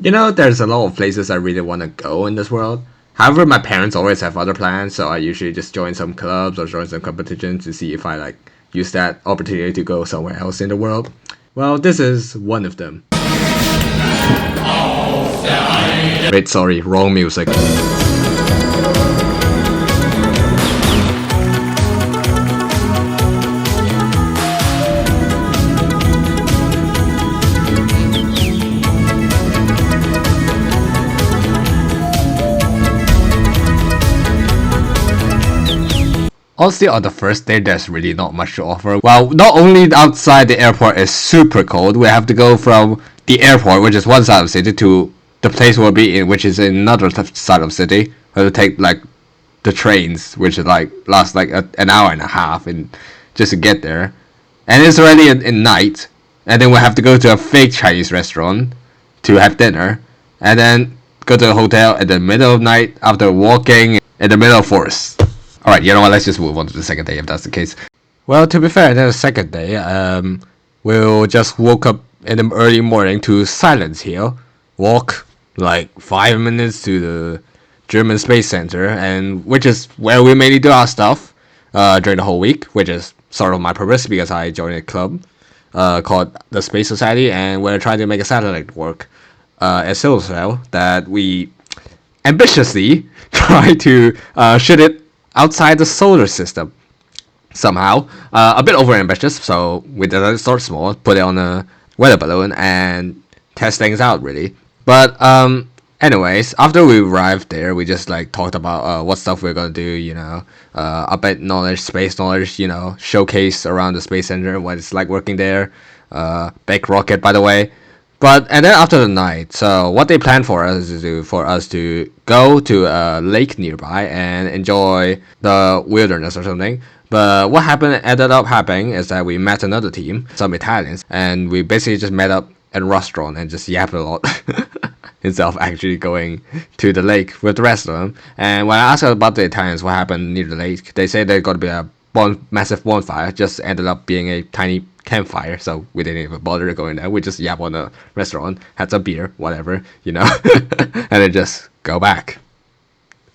You know, there's a lot of places I really want to go in this world. However, my parents always have other plans, so I usually just join some clubs or join some competitions to see if I use that opportunity to go somewhere else in the world. Well, this is one of them. Wait, sorry, wrong music. Honestly, on the first day, there's really not much to offer. Well, not only outside the airport is super cold, we have to go from the airport, which is one side of the city, to the place we'll be in, which is another side of the city. We have to take the trains, which is last an hour and a half, and just to get there. And it's already in night, and then we have to go to a fake Chinese restaurant to have dinner, and then go to a hotel in the middle of night after walking in the middle of forest. Alright, you know what, let's just move on to the second day if that's the case. Well, to be fair, then the second day, we'll just woke up in the early morning to Silence Hill, walk 5 minutes to the German Space Center, and which is where we mainly do our stuff during the whole week, which is sort of my purpose because I joined a club called the Space Society, and we're trying to make a satellite work at Solar Cell that we ambitiously try to shoot it outside the solar system somehow. A bit over ambitious, so we decided to start small, put it on a weather balloon and test things out really. But anyways, after we arrived there, we just talked about what stuff we're gonna do, a bit knowledge, space knowledge, showcase around the space center, what it's like working there, big rocket by the way. And then after the night, so what they planned for us is for us to go to a lake nearby and enjoy the wilderness or something. But what ended up happening is that we met another team, some Italians, and we basically just met up at a restaurant and just yapped a lot instead of actually going to the lake with the rest of them. And when I asked about the Italians what happened near the lake, they said there's got to be a massive bonfire, just ended up being a tiny campfire, so we didn't even bother going there. We just yap on the restaurant, had some beer, whatever, and then just go back.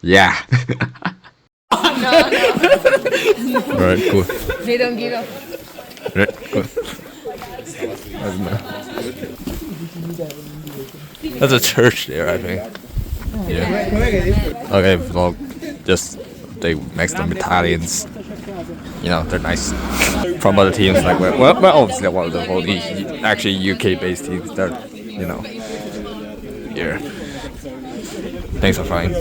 Yeah. No. Alright, cool. We don't give up. Right, cool. That's a church there, I think. Yeah. Okay, well, just they mix them Italians. They're nice. From other teams, well, obviously one of the only actually UK-based teams that, yeah. Thanks for fine.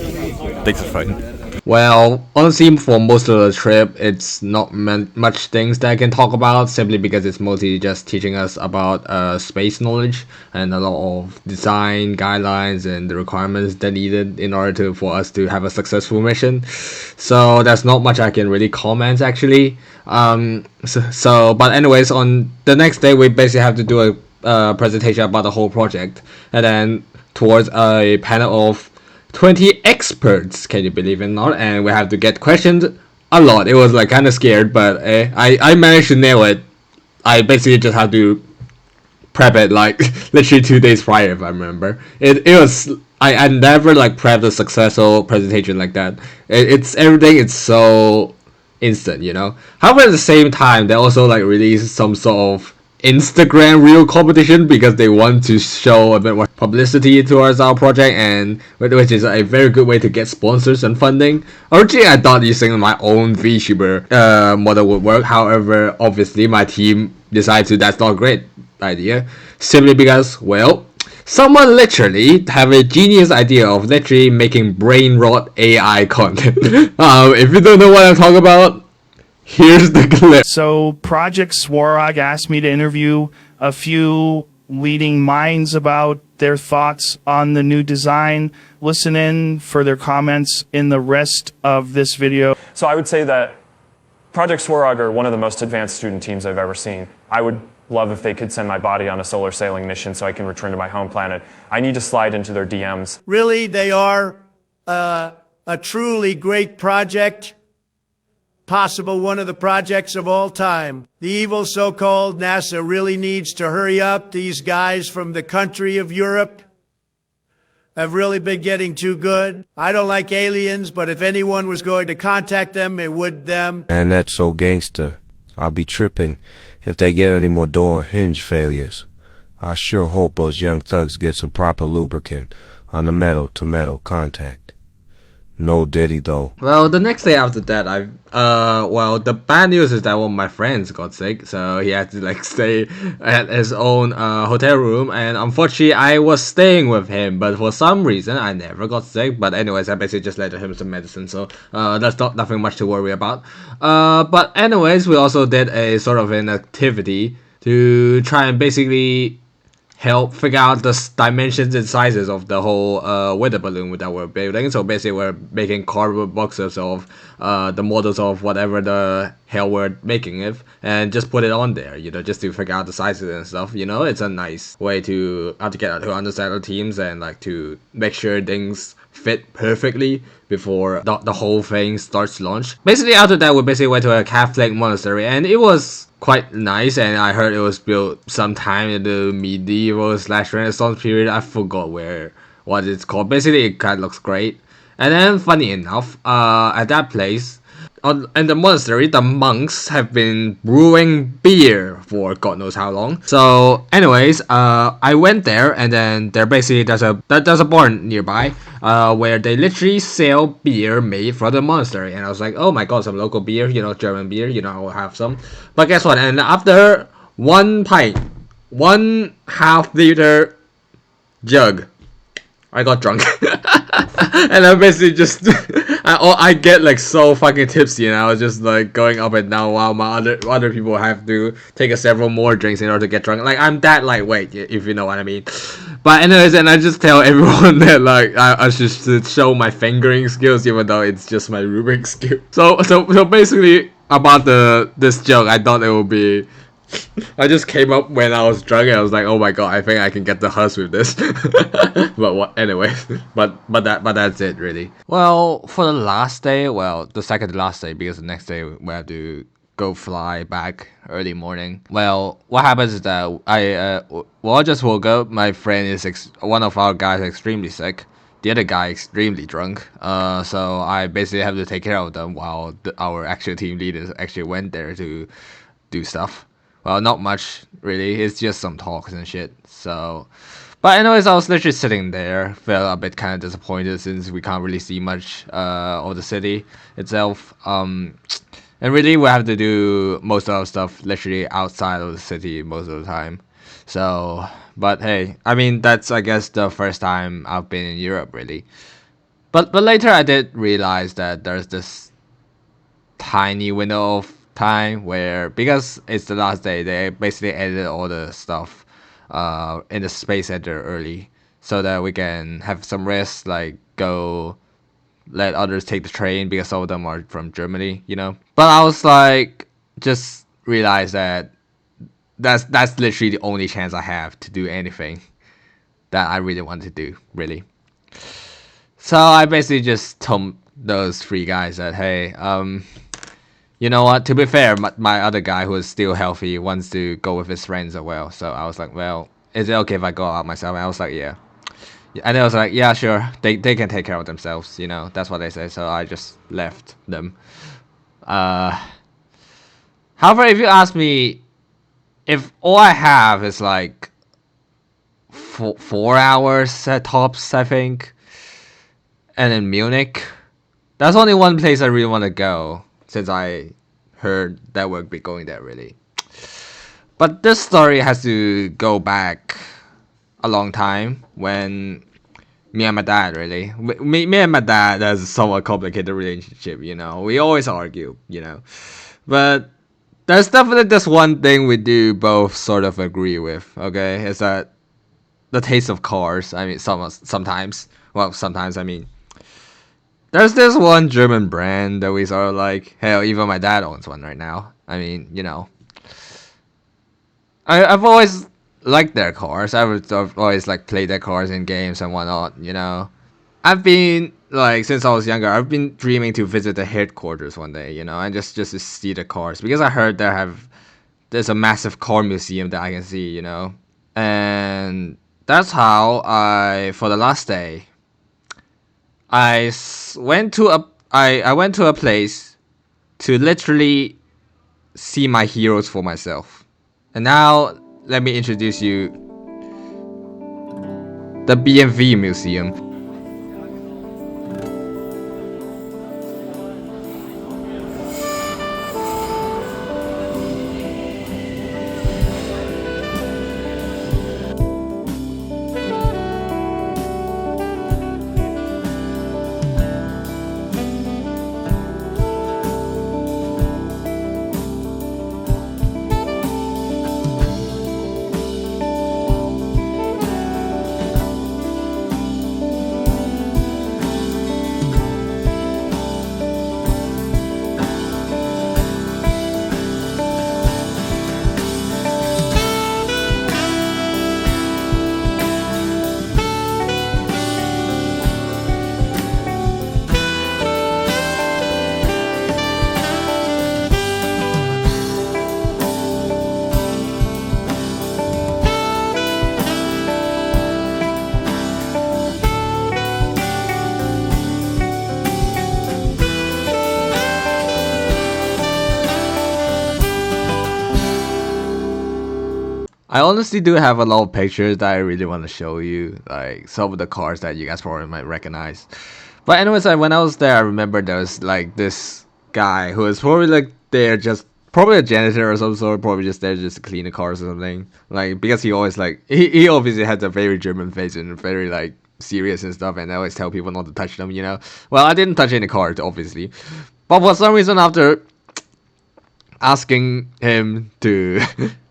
Well, honestly, for most of the trip, it's not much things that I can talk about, simply because it's mostly just teaching us about space knowledge and a lot of design guidelines and the requirements that needed in order for us to have a successful mission. So there's not much I can really comment actually. But anyways, on the next day, we basically have to do a presentation about the whole project, and then towards a panel of 20 experts, can you believe it or not? And we have to get questioned a lot. It was kind of scared, but I managed to nail it. I basically just had to prep it literally 2 days prior, if I remember. It was I never prepped a successful presentation like that. It's everything. It's so instant, However, at the same time, they also released some sort of Instagram reel competition because they want to show a bit more publicity towards our project, and which is a very good way to get sponsors and funding. Originally, I thought using my own VTuber model would work. However, obviously, my team decided that's not a great idea, simply because, well, someone literally have a genius idea of literally making brain rot AI content. If you don't know what I'm talking about, here's the clip. So Project Swarog asked me to interview a few leading minds about their thoughts on the new design. Listen in for their comments in the rest of this video. So I would say that Project Swarog are one of the most advanced student teams I've ever seen. I would love if they could send my body on a solar sailing mission so I can return to my home planet. I need to slide into their DMs. Really, they are a truly great project. Possible one of the projects of all time. The evil so-called NASA really needs to hurry up. These guys from the country of Europe have really been getting too good. I don't like aliens, but if anyone was going to contact them, it would them. And that's so gangster. I'll be tripping if they get any more door hinge failures. I sure hope those young thugs get some proper lubricant on the metal-to-metal contact. No diddy though. Well, the next day after that, well, the bad news is that one of my friends got sick, so he had to like stay at his own hotel room, and unfortunately, I was staying with him, but for some reason, I never got sick. But anyways, I basically just let him some medicine, so that's nothing much to worry about. But anyways, we also did a sort of an activity to try and basically help figure out the dimensions and sizes of the whole weather balloon that we're building. So basically we're making cardboard boxes of the models of whatever the hell we're making it, and just put it on there, you know, just to figure out the sizes and stuff, you know. It's a nice way to get to understand the teams and like to make sure things fit perfectly before the whole thing starts launch. Basically after that we basically went to a Catholic monastery, and it was quite nice, and I heard it was built sometime in the medieval/Renaissance period. I forgot what it's called. Basically it kind of looks great. And then funny enough, at that place in the monastery, the monks have been brewing beer for God knows how long. So anyways, I went there, and then there's a bar nearby where they literally sell beer made from the monastery, and I was like, oh my god, some local beer, you know, German beer, you know, I will have some. But guess what? And after 1.5 liter jug, I got drunk. And I basically just I get like so fucking tipsy, and I was just like going up and down while my other people have to take several more drinks in order to get drunk. Like I'm that lightweight, if you know what I mean. But anyways, and I just tell everyone that like I should show my fingering skills, even though it's just my Rubik's cube. So basically about this joke, I thought it would be. I just came up when I was drunk, and I was like, oh my god, I think I can get the hus with this. But what, anyway, but that's it really. Well, for the last day, well, the second to last day, because the next day we have to go fly back early morning. Well, what happens is that I just woke up. My friend is one of our guys extremely sick. The other guy extremely drunk. So I basically have to take care of them while our actual team leaders actually went there to do stuff. Well, not much, really. It's just some talks and shit. So, but anyways, I was literally sitting there. Felt a bit kind of disappointed since we can't really see much of the city itself. And really, we have to do most of our stuff literally outside of the city most of the time. So, but hey, I mean, that's, I guess, the first time I've been in Europe, really. But later I did realize that there's this tiny window of time where, because it's the last day, they basically edited all the stuff in the space center early so that we can have some rest, like go let others take the train, because some of them are from Germany, you know. But I was like, just realized that that's literally the only chance I have to do anything that I really want to do, really. So I basically just told those three guys that, hey, you know what, to be fair, my other guy who is still healthy wants to go with his friends as well. So I was like, well, is it okay if I go out myself? And I was like, yeah. And I was like, yeah, sure. They can take care of themselves, you know. That's what they say. So I just left them. However, if you ask me, if all I have is like 4 hours at tops, I think, and in Munich, that's only one place I really want to go, since I heard that we'll be going there, really. But this story has to go back a long time, when me and my dad, really. Me and my dad has a somewhat complicated relationship, you know. We always argue, you know. But there's definitely this one thing we do both sort of agree with, okay? Is that the taste of cars. I mean, sometimes. Well, sometimes, I mean. There's this one German brand that we sort of like. Hell, even my dad owns one right now. I mean, you know. I've always liked their cars. I've always like played their cars in games and whatnot, you know. I've been, like, since I was younger, I've been dreaming to visit the headquarters one day, you know, and just to see the cars. Because I heard there's a massive car museum that I can see, you know. And that's how for the last day, went to I went to a place to literally see my heroes for myself. And now let me introduce you the BMV Museum. I honestly do have a lot of pictures that I really want to show you, like some of the cars that you guys probably might recognize. But anyways, when I was there, I remember there was like this guy who was probably like there just probably a janitor or some sort, probably just there just to clean the cars or something. Like because he always like he obviously had a very German face and very like serious and stuff, and I always tell people not to touch them, you know. Well, I didn't touch any cars, obviously, but for some reason after asking him to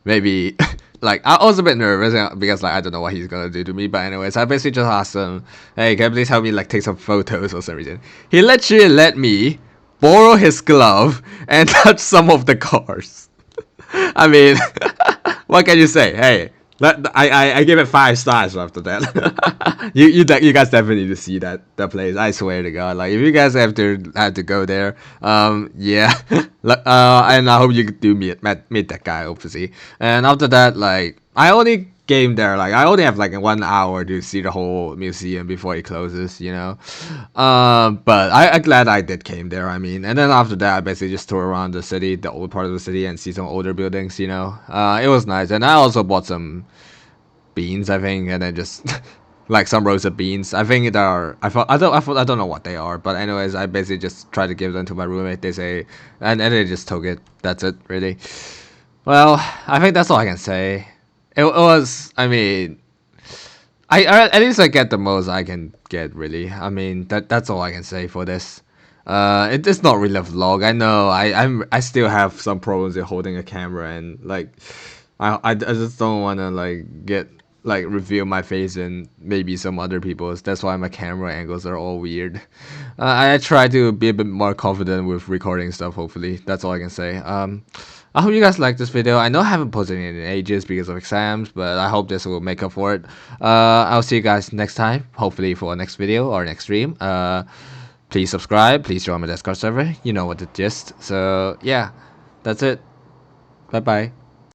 maybe like I was a bit nervous because like I don't know what he's gonna do to me, but anyways I basically just asked him, hey, can you please help me like take some photos for some reason. He literally let me borrow his glove and touch some of the cars. I mean what can you say? Hey, I give it 5 stars after that. you guys definitely need to see that place. I swear to God, like if you guys have to go there, yeah, and I hope you do meet that guy, obviously. And after that, like I only came there, like I only have like 1 hour to see the whole museum before it closes, you know. But I'm glad I did came there. I mean, and then after that, I basically just toured around the city, the old part of the city, and see some older buildings, you know. It was nice, and I also bought some beans, I think, and then just like some roasted beans. I think there are. I don't know what they are, but anyways, I basically just tried to give them to my roommate. They say, and they just took it. That's it, really. Well, I think that's all I can say. It was. I mean, I at least I get the most I can get, really. I mean, that's all I can say for this. It's not really a vlog. I know. I still have some problems with holding a camera, and like I just don't want to like get like reveal my face and maybe some other people's. That's why my camera angles are all weird. I try to be a bit more confident with recording stuff, hopefully. That's all I can say. I hope you guys like this video. I know I haven't posted it in ages because of exams, but I hope this will make up for it. I'll see you guys next time, hopefully for a next video or next stream. Please subscribe, please join my Discord server. You know what the gist. So yeah, that's it. Bye bye.